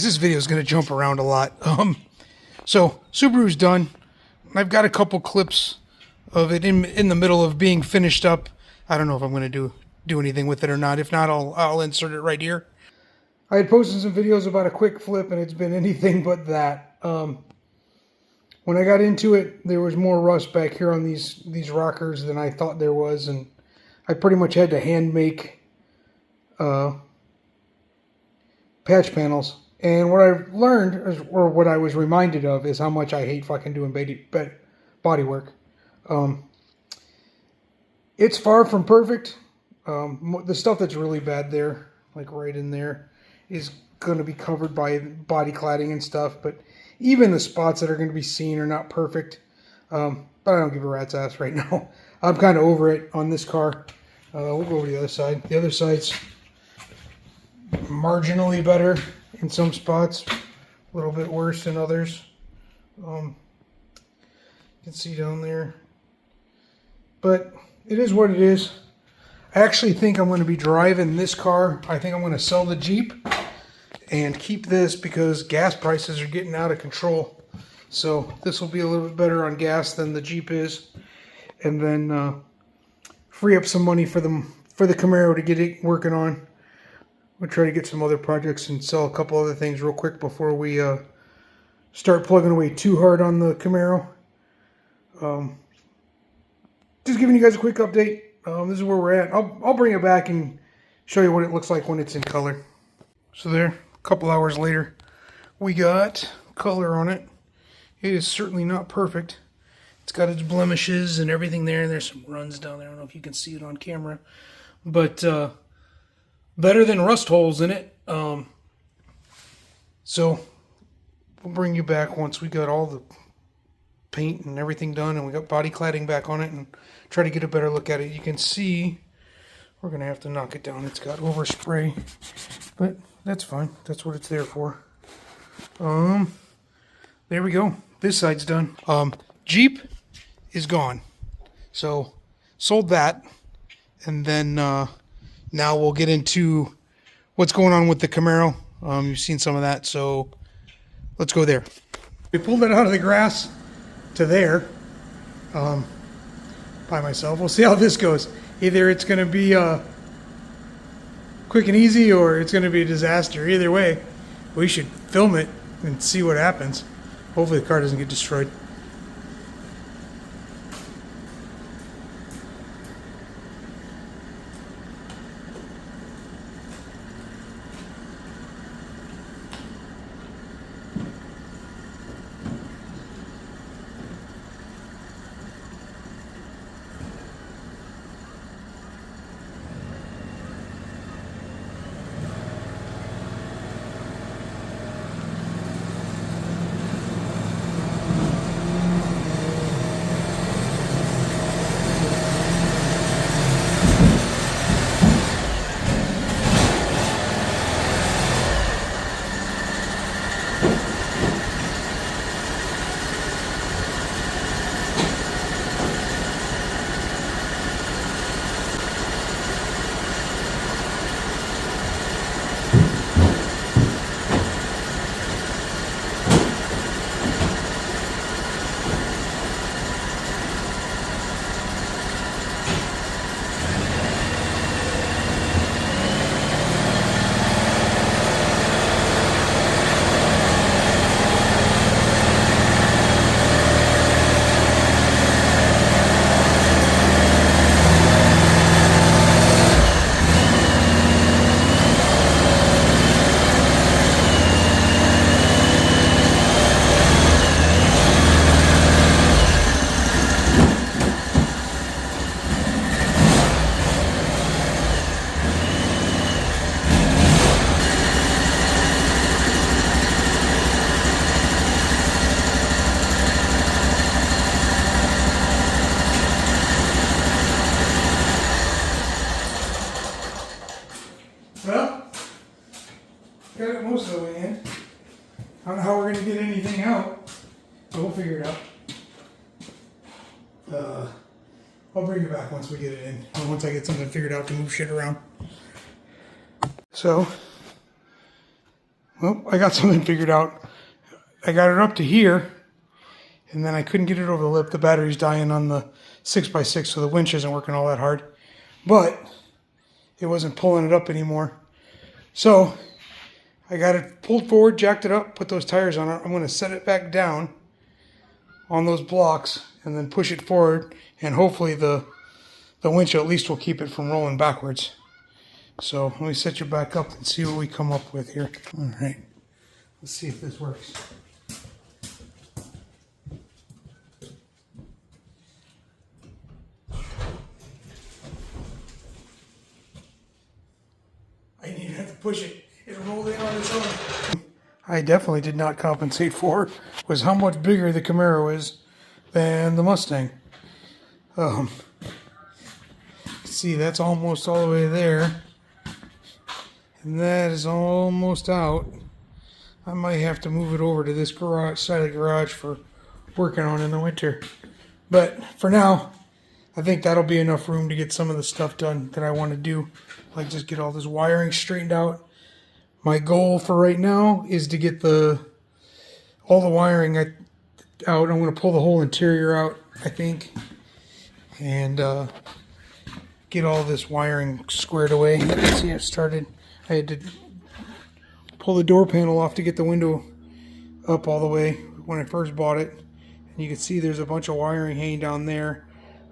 this video is going to jump around a lot. So Subaru's done. I've got a couple clips of it in the middle of being finished up. I don't know if I'm going to do anything with it or not. If not, I'll insert it right here. I had posted some videos about a quick flip, and it's been anything but that. When I got into it, there was more rust back here on these rockers than I thought there was, and I pretty much had to hand make patch panels. And what I've learned, or what I was reminded of, is how much I hate fucking doing body work. It's far from perfect. The stuff that's really bad there, like right in there, is going to be covered by body cladding and stuff. But even the spots that are going to be seen are not perfect. But I don't give a rat's ass right now. I'm kind of over it on this car. We'll go over to the other side. The other side's marginally better in some spots, a little bit worse in others. You can see down there. But it is what it is. I actually think I'm going to be driving this car. I think I'm going to sell the Jeep and keep this because gas prices are getting out of control. So this will be a little bit better on gas than the Jeep is. And then free up some money for the Camaro to get it working on. We'll try to get some other projects and sell a couple other things real quick before we start plugging away too hard on the Camaro. Just giving you guys a quick update. This is where we're at. I'll bring it back and show you what it looks like when it's in color. So there, a couple hours later, we got color on it. It is certainly not perfect. It's got its blemishes and everything there. There's some runs down there. I don't know if you can see it on camera. But better than rust holes in it. So we'll bring you back once we got all the paint and everything done and we got body cladding back on it and try to get a better look at it. You can see we're going to have to knock it down. It's got overspray, but that's fine. That's what it's there for. There we go. This side's done. Jeep is gone. So sold that. And then now we'll get into what's going on with the Camaro. You've seen some of that, so let's go there. We pulled it out of the grass to there by myself. We'll see how this goes. Either it's going to be quick and easy or it's going to be a disaster. Either way, we should film it and see what happens. Hopefully the car doesn't get destroyed. Well, got it most of the way in. I don't know how we're going to get anything out, but we'll figure it out. I'll bring it back once we get it in, or once I get something figured out to move shit around. So, Well, I got something figured out. I got it up to here, and then I couldn't get it over the lip. The battery's dying on the 6x6, so the winch isn't working all that hard. But it wasn't pulling it up anymore. So I got it pulled forward, jacked it up, put those tires on it. I'm going to set it back down on those blocks and then push it forward, and hopefully the winch at least will keep it from rolling backwards. So let me set you back up and see what we come up with here. All right, let's see if this works. I didn't even have to push it. It rolled in on its own. I definitely did not compensate for was how much bigger the Camaro is than the Mustang. See, that's almost all the way there. And that is almost out. I might have to move it over to this garage side of the garage for working on in the winter. But for now, I think that'll be enough room to get some of the stuff done that I want to do. Like just get all this wiring straightened out. My goal for right now is to get all the wiring out. I'm going to pull the whole interior out, I think, and get all this wiring squared away. Let's see, it started. I had to pull the door panel off to get the window up all the way when I first bought it. And you can see there's a bunch of wiring hanging down there.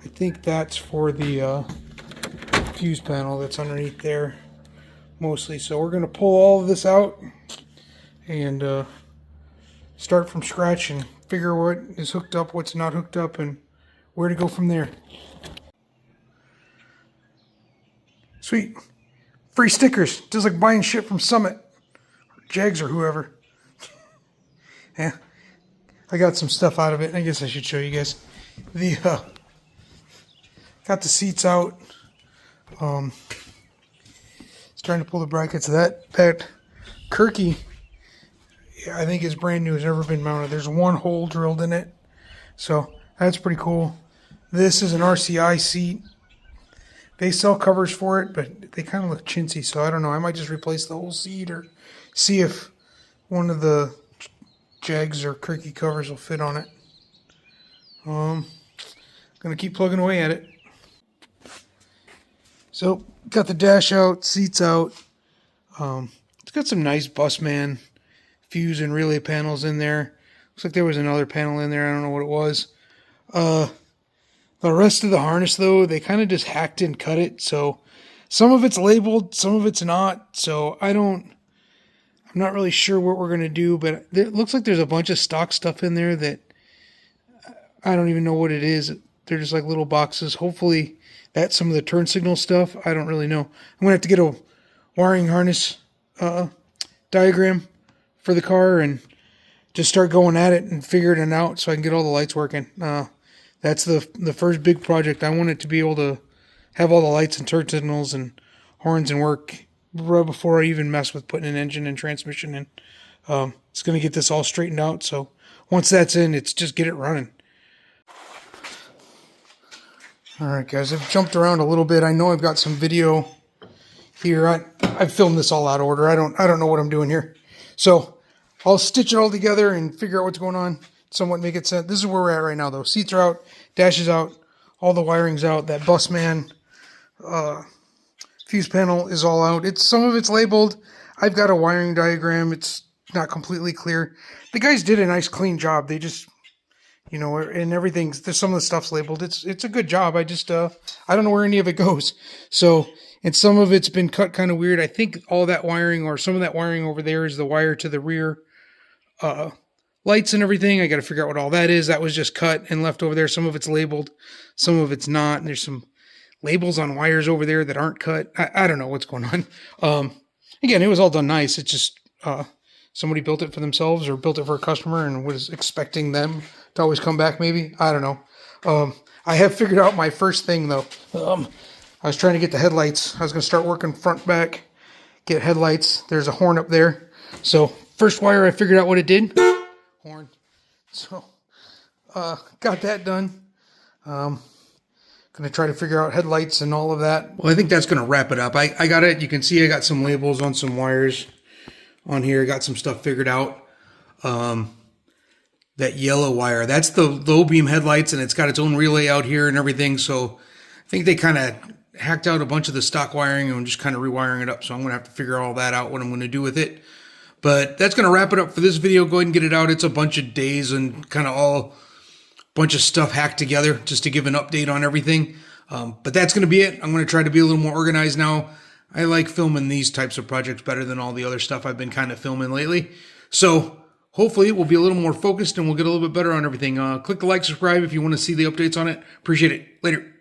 I think that's for the fuse panel that's underneath there mostly. So we're going to pull all of this out and start from scratch and figure what is hooked up, what's not hooked up, and where to go from there. Sweet. Free stickers, just like buying shit from Summit, or Jags, or whoever. Yeah, I got some stuff out of it. I guess I should show you guys. Got the seats out. Trying to pull the brackets. That Kirky, I think is brand new. Has never been mounted. There's one hole drilled in it, so that's pretty cool. This is an RCI seat. They sell covers for it, but they kind of look chintzy, so I don't know. I might just replace the whole seat or see if one of the Jags or Kirky covers will fit on it. Gonna keep plugging away at it. So, got the dash out, seats out. It's got some nice Busman fuse and relay panels in there. Looks like there was another panel in there. I don't know what it was. The rest of the harness, though, they kind of just hacked and cut it. So, some of it's labeled, some of it's not. So, I'm not really sure what we're going to do. But it looks like there's a bunch of stock stuff in there that I don't even know what it is. They're just like little boxes. Hopefully that's some of the turn signal stuff. I don't really know. I'm going to have to get a wiring harness diagram for the car and just start going at it and figuring it out so I can get all the lights working. That's the first big project. I want it to be able to have all the lights and turn signals and horns and work right before I even mess with putting an engine and transmission in. It's going to get this all straightened out. So once that's in, it's just get it running. Alright guys, I've jumped around a little bit. I know I've got some video here. I've filmed this all out of order. I don't know what I'm doing here. So I'll stitch it all together and figure out what's going on. Somewhat make it sense. This is where we're at right now though. Seats are out, dash is out, all the wiring's out. That Busman fuse panel is all out. Some of it's labeled. I've got a wiring diagram. It's not completely clear. The guys did a nice clean job. They just, you know, and everything's, there's some of the stuff's labeled. It's a good job. I just, I don't know where any of it goes. So, and some of it's been cut kind of weird. I think all that wiring or some of that wiring over there is the wire to the rear lights and everything. I got to figure out what all that is. That was just cut and left over there. Some of it's labeled, some of it's not. And there's some labels on wires over there that aren't cut. I don't know what's going on. Again, it was all done nice. It's just, somebody built it for themselves or built it for a customer and was expecting them to always come back maybe. I don't know. I have figured out my first thing though. I was trying to get the headlights. I was going to start working front, back, get headlights. There's a horn up there. So first wire, I figured out what it did. Horn. So, got that done. Going to try to figure out headlights and all of that. Well, I think that's going to wrap it up. I got it. You can see I got some labels on some wires. on here. I got some stuff figured out. That yellow wire, that's the low beam headlights, and it's got its own relay out here and everything. So I think they kind of hacked out a bunch of the stock wiring and I'm just kind of rewiring it up. So I'm going to have to figure all that out, what I'm going to do with it. But that's going to wrap it up for this video. Go ahead and get it out. It's a bunch of days and kind of all bunch of stuff hacked together just to give an update on everything. But that's going to be it. I'm going to try to be a little more organized now. I like filming these types of projects better than all the other stuff I've been kind of filming lately. So hopefully we'll be a little more focused and we'll get a little bit better on everything. Click the like, subscribe if you want to see the updates on it. Appreciate it. Later.